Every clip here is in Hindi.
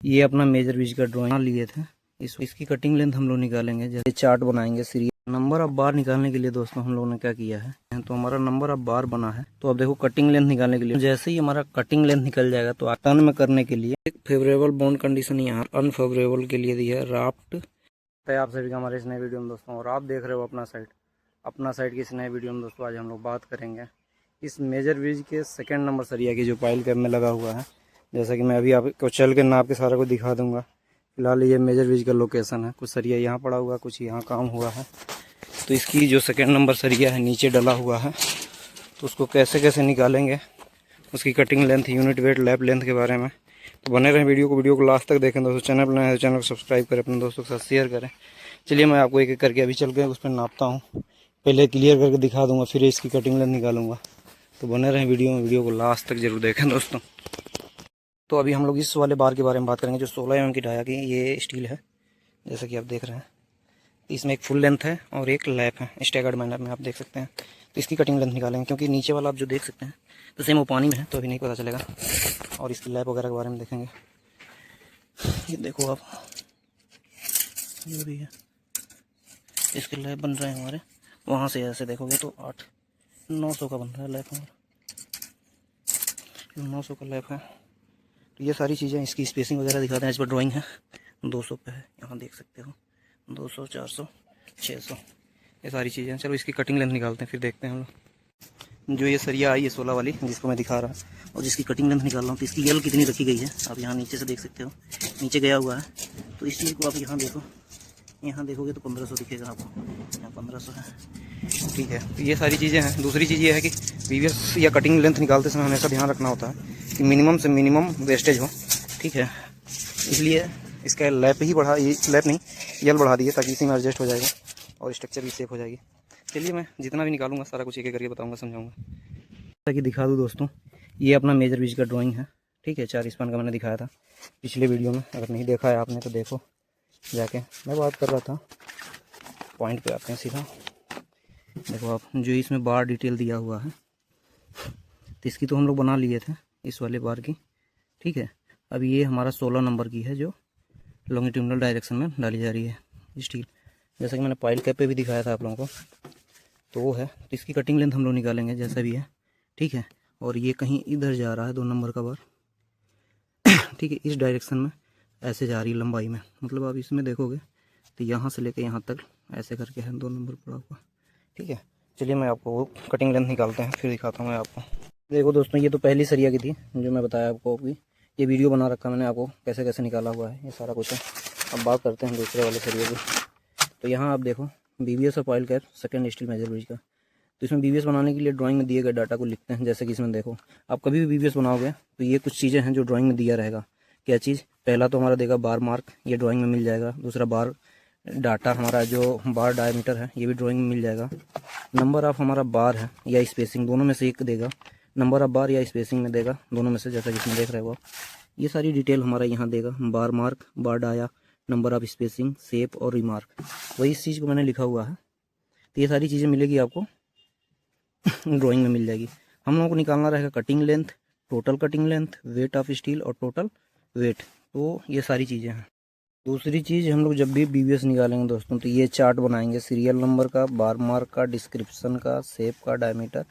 ये अपना मेजर बीज का ड्राइंग लिए थे। इसकी कटिंग लेंथ हम लोग निकालेंगे। जैसे चार्ट बनाएंगे सीरियल नंबर ऑफ बार निकालने के लिए दोस्तों हम लोगों ने क्या किया है, तो हमारा नंबर ऑफ बार बना है। तो अब देखो कटिंग लेंथ निकालने के लिए जैसे ही हमारा कटिंग लेंथ निकल जाएगा तो टर्न में करने के लिए एक फेवरेबल बाउंड कंडीशन यहाँ अनफेवरेबल के लिए दी है राफ्ट। आप सभी का हमारे इस नए वीडियो में दोस्तों, और आप देख रहे हो अपना साइड की इस नए वीडियो में दोस्तों आज हम लोग बात करेंगे इस मेजर बीज के सेकेंड नंबर सरिया की जो पाइल कैप में लगा हुआ है। जैसा कि मैं अभी आपको चल के नाप के सारा को दिखा दूंगा। फिलहाल ये मेजर बीज का लोकेशन है, कुछ सरिया यहाँ पड़ा हुआ है, कुछ यहाँ काम हुआ है। तो इसकी जो सेकेंड नंबर सरिया है नीचे डला हुआ है, तो उसको कैसे कैसे निकालेंगे, उसकी cutting length, unit weight, lap length के बारे में तो बने रहें वीडियो को लास्ट तक देखें दोस्तों। चैनल पर नए चैनल को सब्सक्राइब करें, अपने दोस्तों के साथ शेयर करें। चलिए मैं आपको एक एक करके अभी चल के उस पर नापता हूँ, पहले क्लियर करके दिखा दूंगा, फिर इसकी कटिंग लेंथ निकालूंगा। तो बने रहें वीडियो को लास्ट तक जरूर देखें दोस्तों। तो अभी हम लोग इस वाले बार के बारे में बात करेंगे जो 16 mm की डाया की ये स्टील है, जैसा कि आप देख रहे हैं। इसमें एक फुल लेंथ है और एक लैप है स्टैगर्ड मैनर में, आप देख सकते हैं। तो इसकी कटिंग लेंथ निकालेंगे क्योंकि नीचे वाला आप जो देख सकते हैं तो सेम वो पानी में है, तो अभी नहीं पता चलेगा। और इसकी लैप वगैरह के बारे में देखेंगे। ये देखो आप, जो भी है इसके लैप बन रहे हैं हमारे। वहाँ से ऐसे देखोगे तो 800-900 का बन रहा है लैप हमारा, 900 का लैप है। तो ये सारी चीज़ें, इसकी स्पेसिंग वगैरह दिखाते हैं। इस पर ड्राइंग है 200 पे है, यहाँ देख सकते हो 200, 400, 600, ये सारी चीज़ें। चलो इसकी कटिंग लेंथ निकालते हैं, फिर देखते हैं हम लोग। जो ये सरिया आई है 16 वाली जिसको मैं दिखा रहा हूँ और जिसकी कटिंग लेंथ निकाल रहा हूँ, तो इसकी यल कितनी रखी गई है आप यहाँ नीचे से देख सकते हो, नीचे गया हुआ है। तो इस चीज़ को आप यहाँ देखो, यहाँ देखोगे तो 1500 दिखेगा आपको, यहाँ 1500 है, ठीक है। तो ये सारी चीज़ें हैं। दूसरी चीज़ ये है कि वीवियस या कटिंग लेंथ निकालते समय हमेशा ध्यान रखना होता है कि मिनिमम से मिनिमम वेस्टेज हो, ठीक है। इसलिए इसका लैप ही बढ़ा, ये लैप नहीं यल बढ़ा दिए ताकि इसी में एडजस्ट हो जाएगा और स्ट्रक्चर भी सेफ हो जाएगी। चलिए मैं जितना भी निकालूंगा सारा कुछ एक एक करके बताऊंगा, समझाऊंगा। जैसा कि दिखा दूँ दोस्तों, ये अपना मेजर बीज का ड्राइंग है, ठीक है। 4 स्पान का मैंने दिखाया था पिछले वीडियो में, अगर नहीं देखा है आपने तो देखो जाके। मैं बात कर रहा था, पॉइंट पे आते हैं सीधा। देखो आप, जो इसमें बार डिटेल दिया हुआ है तो इसकी तो हम लोग बना लिए थे इस वाले बार की, ठीक है। अब ये हमारा 16 नंबर की है जो लॉन्गिट्यूडनल डायरेक्शन में डाली जा रही है स्टील, जैसा कि मैंने पाइल कैप पे भी दिखाया था आप लोगों को। तो वो है, तो इसकी कटिंग लेंथ हम लोग निकालेंगे जैसा भी है, ठीक है। और ये कहीं इधर जा रहा है 2 नंबर का बार, ठीक है। इस डायरेक्शन में ऐसे जा रही है लंबाई में, मतलब आप इसमें देखोगे तो यहाँ से लेकर यहाँ तक ऐसे करके है 2 नंबर पड़ा हुआ, ठीक है। चलिए मैं आपको वो कटिंग लेंथ निकालते हैं फिर दिखाता हूँ मैं आपको। देखो दोस्तों, ये तो पहली सरिया की थी जो मैं बताया आपको, अभी ये वीडियो बना रखा मैंने आपको कैसे कैसे निकाला हुआ है, ये सारा कुछ है। अब बात करते हैं दूसरे वाले सरिया की। तो यहाँ आप देखो बीवीएस और pile cap second steel major bridge का। तो इसमें बीवीएस बनाने के लिए ड्राइंग में दिए गए डाटा को लिखते हैं। जैसे कि इसमें देखो, आप कभी भी बीवीएस बनाओगे तो ये कुछ चीज़ें हैं जो ड्राइंग में दिया रहेगा। क्या चीज़, पहला तो हमारा देगा बार मार्क, ये ड्राइंग में मिल जाएगा। दूसरा बार डाटा, हमारा जो बार डायमीटर है ये भी ड्राइंग में मिल जाएगा। नंबर ऑफ हमारा बार है या स्पेसिंग, दोनों में से एक देगा। नंबर ऑफ बार या स्पेसिंग में देगा, दोनों में से, जैसा कि इसमें देख रहे हो आप। ये सारी डिटेल हमारा यहाँ देगा, bar mark, bar dia, number of spacing, shape और रिमार्क, वही इस चीज़ को मैंने लिखा हुआ है। तो ये सारी चीज़ें मिलेगी आपको ड्राइंग में मिल जाएगी। हम लोगों को निकालना रहेगा cutting length, total cutting length, weight of steel और टोटल वेट। तो ये सारी चीज़ें हैं। दूसरी चीज़, हम लोग जब भी बीवीएस निकालेंगे दोस्तों तो ये चार्ट बनाएंगे सीरियल नंबर का, बार मार्क का, डिस्क्रिप्शन का, शेप का, डायमीटर,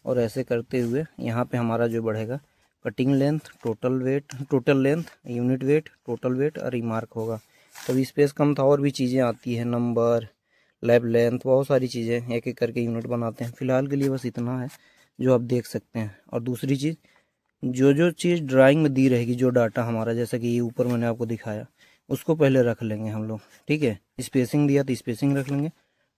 और ऐसे करते हुए यहाँ पे हमारा जो बढ़ेगा cutting length, total weight, total length, unit weight, total weight और रिमार्क होगा। तभी स्पेस कम था और भी चीज़ें आती है, नंबर, लैब लेंथ, बहुत सारी चीज़ें एक एक करके यूनिट बनाते हैं। फिलहाल के लिए बस इतना है जो आप देख सकते हैं। और दूसरी चीज़, जो चीज़ ड्राइंग में दी रहेगी, जो डाटा हमारा, जैसा कि ये ऊपर मैंने आपको दिखाया, उसको पहले रख लेंगे हम लोग, ठीक है। स्पेसिंग दिया तो स्पेसिंग रख लेंगे,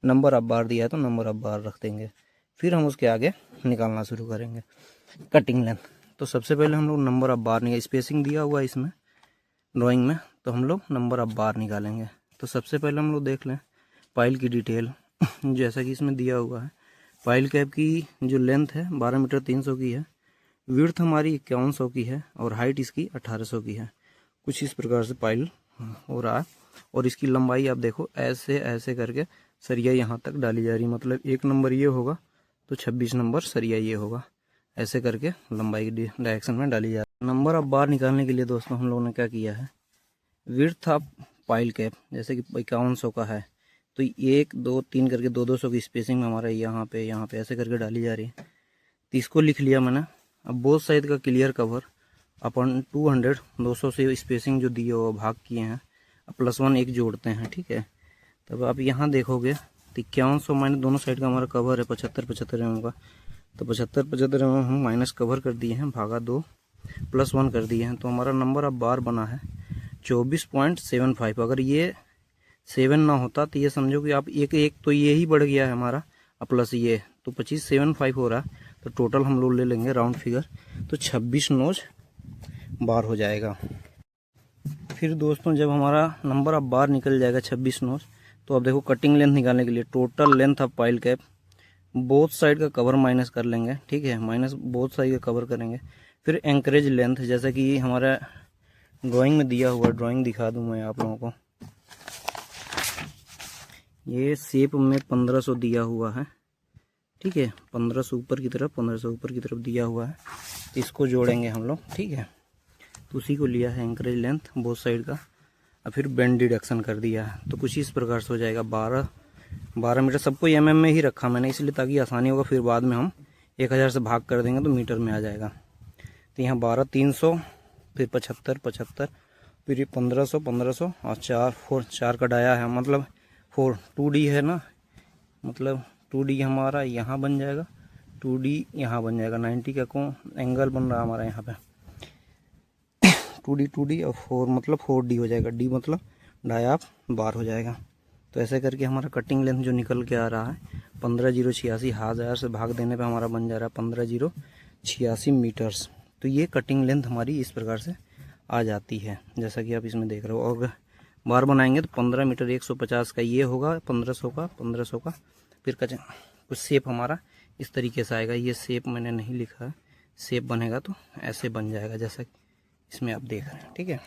नंबर ऑफ बार दिया है तो नंबर ऑफ बार रख देंगे। फिर हम उसके आगे निकालना शुरू करेंगे कटिंग लेंथ। तो सबसे पहले हम लोग नंबर ऑफ बार निकाल, स्पेसिंग दिया हुआ है इसमें ड्राइंग में, तो हम लोग नंबर ऑफ बार निकालेंगे। तो सबसे पहले हम लोग देख लें पाइल की डिटेल जैसा कि इसमें दिया हुआ है। पाइल कैप की जो लेंथ है 12 मीटर 300 की है, विड्थ हमारी 5100 की है और हाइट इसकी 1800 की है। कुछ इस प्रकार से पाइल हो रहा है। और इसकी लंबाई आप देखो, ऐसे ऐसे करके सरिया यहाँ तक डाली जा रही है, मतलब 1 नंबर ये होगा तो 26 नंबर सरिया ये होगा, ऐसे करके लंबाई की डायरेक्शन में डाली जा रही है। नंबर ऑफ बार निकालने के लिए दोस्तों हम लोगों ने क्या किया है, विड्थ ऑफ पाइल कैप जैसे कि 5100 का है तो 1 2 3 करके 200 की स्पेसिंग में हमारा यहाँ पे ऐसे करके डाली जा रही है। तो इसको लिख लिया मैंने। अब बोथ साइड का क्लियर कवर अपन 200 से स्पेसिंग जो दिए वो भाग किए हैं, अब +1 एक जोड़ते हैं, ठीक है। तब आप यहाँ देखोगे तो 5100 माइनस दोनों साइड का हमारा कवर है 75 mm का, तो 75 mm हम माइनस कवर कर दिए हैं, भागा 2 +1 कर दिए हैं, तो हमारा नंबर अब बार बना है 24.75। अगर ये 7 ना होता तो ये समझो कि आप एक तो ये ही बढ़ गया है हमारा, अब प्लस ये तो 25.75 हो रहा है। तो टोटल हम लोग ले लेंगे राउंड फिगर, तो 26 नोज बार हो जाएगा। फिर दोस्तों जब हमारा नंबर अब बार निकल जाएगा 26 नोज, तो अब देखो कटिंग लेंथ निकालने के लिए total length of pile cap both side का कवर माइनस कर लेंगे, ठीक है, माइनस बोथ साइड का कवर करेंगे। फिर एंकरेज लेंथ जैसा कि हमारा ड्राइंग में दिया हुआ, ड्राइंग दिखा दूं मैं आप लोगों को। ये शेप में 1500 दिया हुआ है, ठीक है, 1500 ऊपर की तरफ 1500 ऊपर की तरफ दिया हुआ है, इसको जोड़ेंगे हम लोग, ठीक है। तो उसी को लिया है एंकरेज लेंथ बोथ साइड का, और फिर बेंड डिडक्शन कर दिया है। तो कुछ इस प्रकार से हो जाएगा 12 मीटर। सबको mm में ही रखा मैंने इसलिए ताकि आसानी होगा, फिर बाद में हम 1000 से भाग कर देंगे तो मीटर में आ जाएगा। तो यहाँ 12 300 फिर 75 फिर 1500 और 4 का डाया है, मतलब 4 2D है ना, मतलब 2D हमारा यहाँ बन जाएगा, 2D यहाँ बन जाएगा, 90 का कौन एंगल बन रहा है हमारा यहाँ पे 2D और 4 मतलब 4D हो जाएगा, D मतलब डाया बार हो जाएगा। तो ऐसे करके हमारा कटिंग लेंथ जो निकल के आ रहा है 15086, 1000 से भाग देने पे हमारा बन जा रहा है 15086 मीटर्स। तो ये कटिंग लेंथ हमारी इस प्रकार से आ जाती है, जैसा कि आप इसमें देख रहे हो। और बार बनाएंगे तो 15 मीटर 150 का ये होगा, 1500 का फिर कुछ शेप हमारा इस तरीके से आएगा। ये शेप मैंने नहीं लिखा है, शेप बनेगा तो ऐसे बन जाएगा जैसा इसमें आप देख रहे हैं, ठीक है।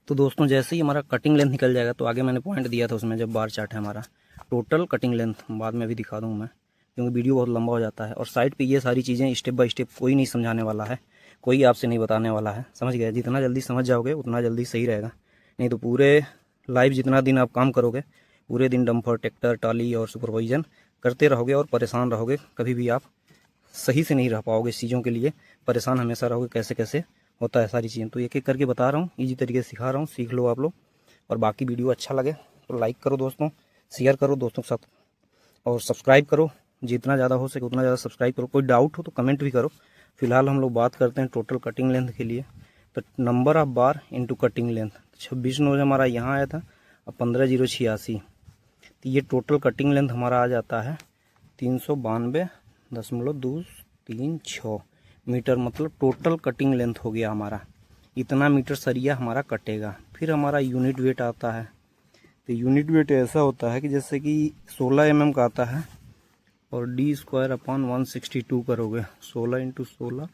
तो दोस्तों जैसे ही हमारा कटिंग लेंथ निकल जाएगा, तो आगे मैंने पॉइंट दिया था उसमें, जब बार चार्ट है हमारा टोटल कटिंग लेंथ बाद में भी दिखा दूँ मैं, क्योंकि वीडियो बहुत लंबा हो जाता है। और साइड पे ये सारी चीज़ें स्टेप बाय स्टेप कोई नहीं समझाने वाला है, कोई आपसे नहीं बताने वाला है, समझ गए। जितना जल्दी समझ जाओगे उतना जल्दी सही रहेगा, नहीं तो पूरे लाइव जितना दिन आप काम करोगे, पूरे दिन डंपर ट्रैक्टर टाली और सुपरवाइजन करते रहोगे और परेशान रहोगे, कभी भी आप सही से नहीं रह पाओगे इस चीज़ों के लिए, परेशान हमेशा रहोगे कैसे कैसे होता है सारी चीज़ें। तो एक एक करके बता रहा हूँ, ईजी तरीके से सिखा रहा हूँ, सीख लो आप लोग। और बाकी वीडियो अच्छा लगे तो लाइक करो दोस्तों, शेयर करो दोस्तों के साथ, और सब्सक्राइब करो, जितना ज़्यादा हो सके उतना ज़्यादा सब्सक्राइब करो। कोई डाउट हो तो कमेंट भी करो। फिलहाल हम लोग बात करते हैं टोटल कटिंग लेंथ के लिए। तो number of bar into cutting length 26 nos हमारा यहाँ आया था, अब 15086, तो ये टोटल कटिंग लेंथ हमारा आ जाता है 392.236 मीटर, मतलब टोटल कटिंग लेंथ हो गया हमारा, इतना मीटर सरिया हमारा कटेगा। फिर हमारा यूनिट वेट आता है, तो यूनिट वेट ऐसा होता है कि जैसे कि 16 mm का आता है, और D²/162 करोगे, 16 × 16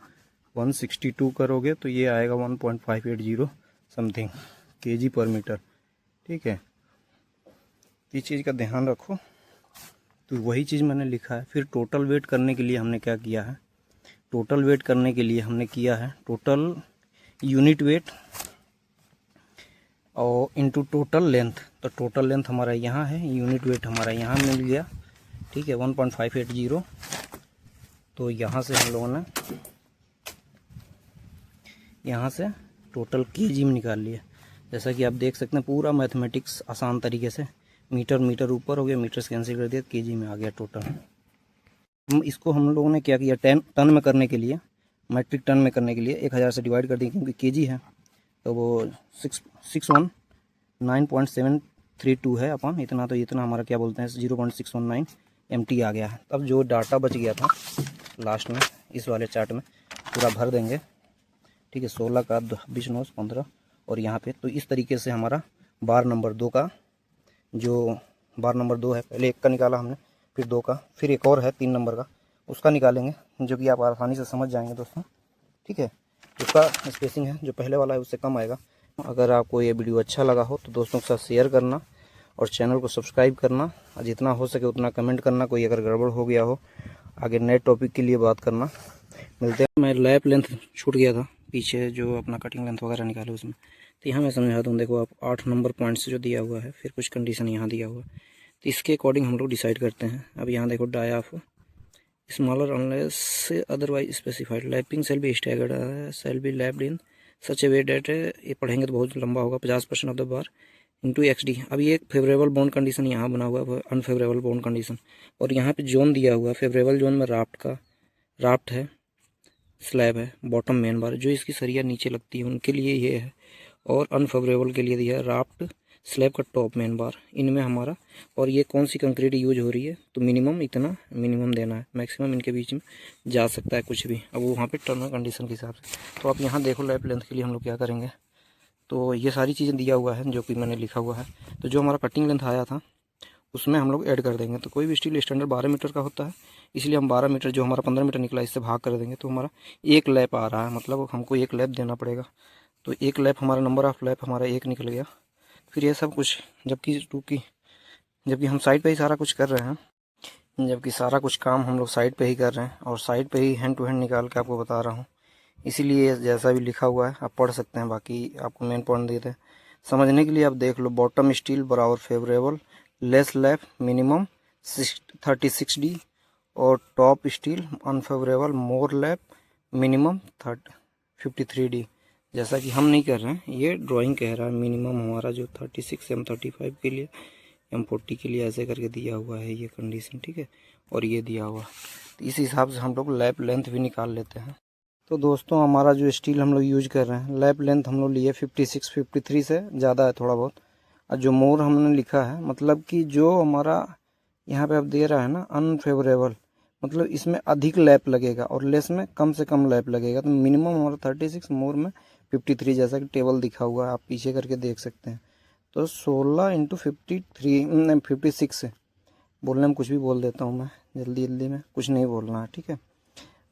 162 करोगे तो ये आएगा 1.580 समथिंग kg पर मीटर, ठीक है। इस चीज़ का ध्यान रखो। तो वही चीज़ मैंने लिखा है। फिर टोटल वेट करने के लिए हमने क्या किया है, टोटल वेट करने के लिए हमने किया है टोटल यूनिट वेट और इनटू टोटल लेंथ। तो टोटल लेंथ हमारा यहाँ है, यूनिट वेट हमारा यहाँ मिल गया, ठीक है, 1.580। तो यहाँ से हम लोगों ने यहाँ से टोटल केजी में निकाल लिया। जैसा कि आप देख सकते हैं पूरा मैथमेटिक्स आसान तरीके से, मीटर ऊपर हो गया, मीटर से कैंसिल कर दिया, केजी में आ गया टोटल। इसको हम लोगों ने क्या किया, टन में करने के लिए, मैट्रिक टन में करने के लिए 1000 से डिवाइड कर दिया, क्योंकि केजी है तो वो 619.732 है अपन इतना, तो इतना हमारा क्या बोलते हैं 0.619 MT आ गया है। अब जो डाटा बच गया था लास्ट में इस वाले चार्ट में पूरा भर देंगे, ठीक है, 16 का 20 9 15 और यहाँ पे। तो इस तरीके से हमारा बार नंबर 2 का, जो बार नंबर 2 है, पहले 1 का निकाला हमने, फिर 2 का, फिर एक और है 3 नंबर का, उसका निकालेंगे, जो कि आप आसानी से समझ जाएंगे दोस्तों, ठीक है। उसका स्पेसिंग है जो पहले वाला है उससे कम आएगा। अगर आपको ये वीडियो अच्छा लगा हो तो दोस्तों के साथ शेयर करना और चैनल को सब्सक्राइब करना, और जितना हो सके उतना कमेंट करना, कोई अगर गड़बड़ हो गया हो आगे नए टॉपिक के लिए बात करना। मिलते हैं। मैं लैप लेंथ छूट गया था पीछे, जो अपना कटिंग लेंथ वगैरह निकाले उसमें, तो यहाँ मैं समझा दूँ, देखो आप 8 नंबर पॉइंट्स जो दिया हुआ है, फिर कुछ कंडीशन यहाँ दिया हुआ है, तो इसके अकॉर्डिंग हम लोग डिसाइड करते हैं। अब यहाँ देखो dia of smaller unless otherwise specified, lapping shall be staggered shall be lapped in such a way that, ये पढ़ेंगे तो बहुत लंबा होगा, 50% of the bar into XD। अब ये एक फेवरेबल बॉन्ड कंडीशन यहाँ बना हुआ है, अनफेवरेबल बॉन्ड कंडीशन, और यहाँ पे जोन दिया हुआ है। फेवरेबल जोन में राफ्ट है, स्लैब है, बॉटम मेन बार, जो इसकी सरिया नीचे लगती है उनके लिए ये है, और अनफेवरेबल के लिए दिया है राफ्ट, स्लैब का टॉप मेन बार, इनमें हमारा। और ये कौन सी कंक्रीट यूज हो रही है, तो मिनिमम इतना मिनिमम देना है, मैक्सिमम इनके बीच में जा सकता है कुछ भी। अब वो वहाँ पे टर्म एंड कंडीशन के हिसाब से। तो आप यहाँ देखो लैप लेंथ के लिए हम लोग क्या करेंगे, तो ये सारी चीज़ें दिया हुआ है जो कि मैंने लिखा हुआ है। तो जो हमारा कटिंग लेंथ आया था उसमें हम लोग ऐड कर देंगे। तो कोई भी स्टील स्टैंडर्ड 12 मीटर का होता है, इसलिए हम 12 मीटर, जो हमारा 15 मीटर निकला, इससे भाग कर देंगे, तो हमारा एक लैप आ रहा है, मतलब हमको एक लैप देना पड़ेगा। तो एक लैप हमारा, नंबर ऑफ लैप हमारा एक निकल गया। फिर ये सब कुछ, जबकि हम साइड पे ही सारा कुछ कर रहे हैं, जबकि सारा कुछ काम हम लोग साइड पे ही कर रहे हैं, और साइड पे ही हैंड टू हैंड निकाल के आपको बता रहा हूँ। इसीलिए जैसा भी लिखा हुआ है आप पढ़ सकते हैं, बाकी आपको मेन पॉइंट देते हैं समझने के लिए। आप देख लो, बॉटम स्टील बराबर favourable, less lap minimum 36D, और टॉप स्टील अनफेवरेबल मोर लैप मिनिमम 53D। जैसा कि हम नहीं कर रहे हैं, ये ड्राइंग कह रहा है मिनिमम हमारा जो 36 M35 के लिए, M40 के लिए ऐसे करके दिया हुआ है ये कंडीशन, ठीक है। और ये दिया हुआ, तो इस हिसाब से हम लोग लैप लेंथ भी निकाल लेते हैं। तो दोस्तों हमारा जो स्टील हम लोग यूज कर रहे हैं, लैप लेंथ हम लोग लिए 56 53 से ज़्यादा है थोड़ा बहुत। और जो मोर हमने लिखा है, मतलब कि जो हमारा यहाँ पे आप दे रहा है ना अनफेवरेबल, मतलब इसमें अधिक लैप लगेगा और लेस में कम से कम लैप लगेगा। तो मिनिमम हमारा 36, मोर में 53, जैसा कि टेबल दिखा हुआ है, आप पीछे करके देख सकते हैं। तो 16 × 53 56 बोलने में कुछ भी बोल देता हूँ मैं, जल्दी में कुछ नहीं बोलना है, ठीक है।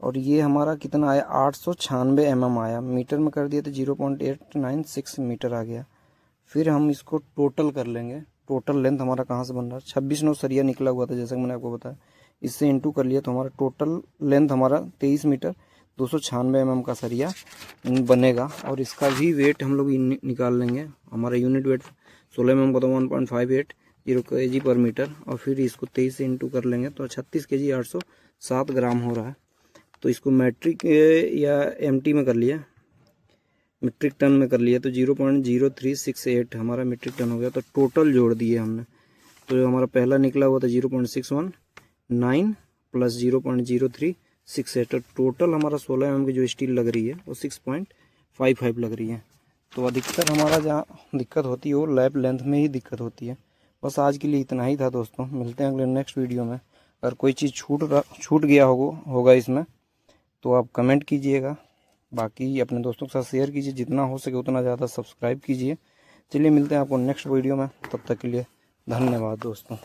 और ये हमारा कितना आया, 896 mm आया, मीटर में कर दिया तो 0.896 मीटर आ गया। फिर हम इसको टोटल कर लेंगे, टोटल लेंथ हमारा कहाँ से बन रहा है, 26 सरिया निकला हुआ था जैसा कि मैंने आपको बताया, इससे इंटू कर लिया तो हमारा टोटल लेंथ हमारा 23 मीटर 296 mm का सरिया बनेगा। और इसका भी वेट हम लोग निकाल लेंगे, हमारा यूनिट वेट 16 mm का तो 1.58 kg पर मीटर, और फिर इसको 23 से इंटू कर लेंगे तो 36 kg 807 ग्राम हो रहा है। तो इसको मैट्रिक या MT में कर लिया, मीट्रिक टन में कर लिया, तो 0.0368 हमारा मीट्रिक टन हो गया। तो टोटल जोड़ दिए हमने, तो जो हमारा पहला निकला हुआ था 0.619 प्लस 0.0368, तो टोटल हमारा 16 mm की जो स्टील लग रही है वो 6.55 लग रही है। तो अधिकतर हमारा जहाँ दिक्कत होती है वो लैप लेंथ में ही दिक्कत होती है। बस आज के लिए इतना ही था दोस्तों, मिलते हैं अगले नेक्स्ट वीडियो में। अगर कोई चीज़ छूट गया होगा इसमें तो आप कमेंट कीजिएगा, बाकी अपने दोस्तों के साथ शेयर कीजिए, जितना हो सके उतना ज़्यादा सब्सक्राइब कीजिए। चलिए मिलते हैं आपको नेक्स्ट वीडियो में, तब तक के लिए धन्यवाद दोस्तों।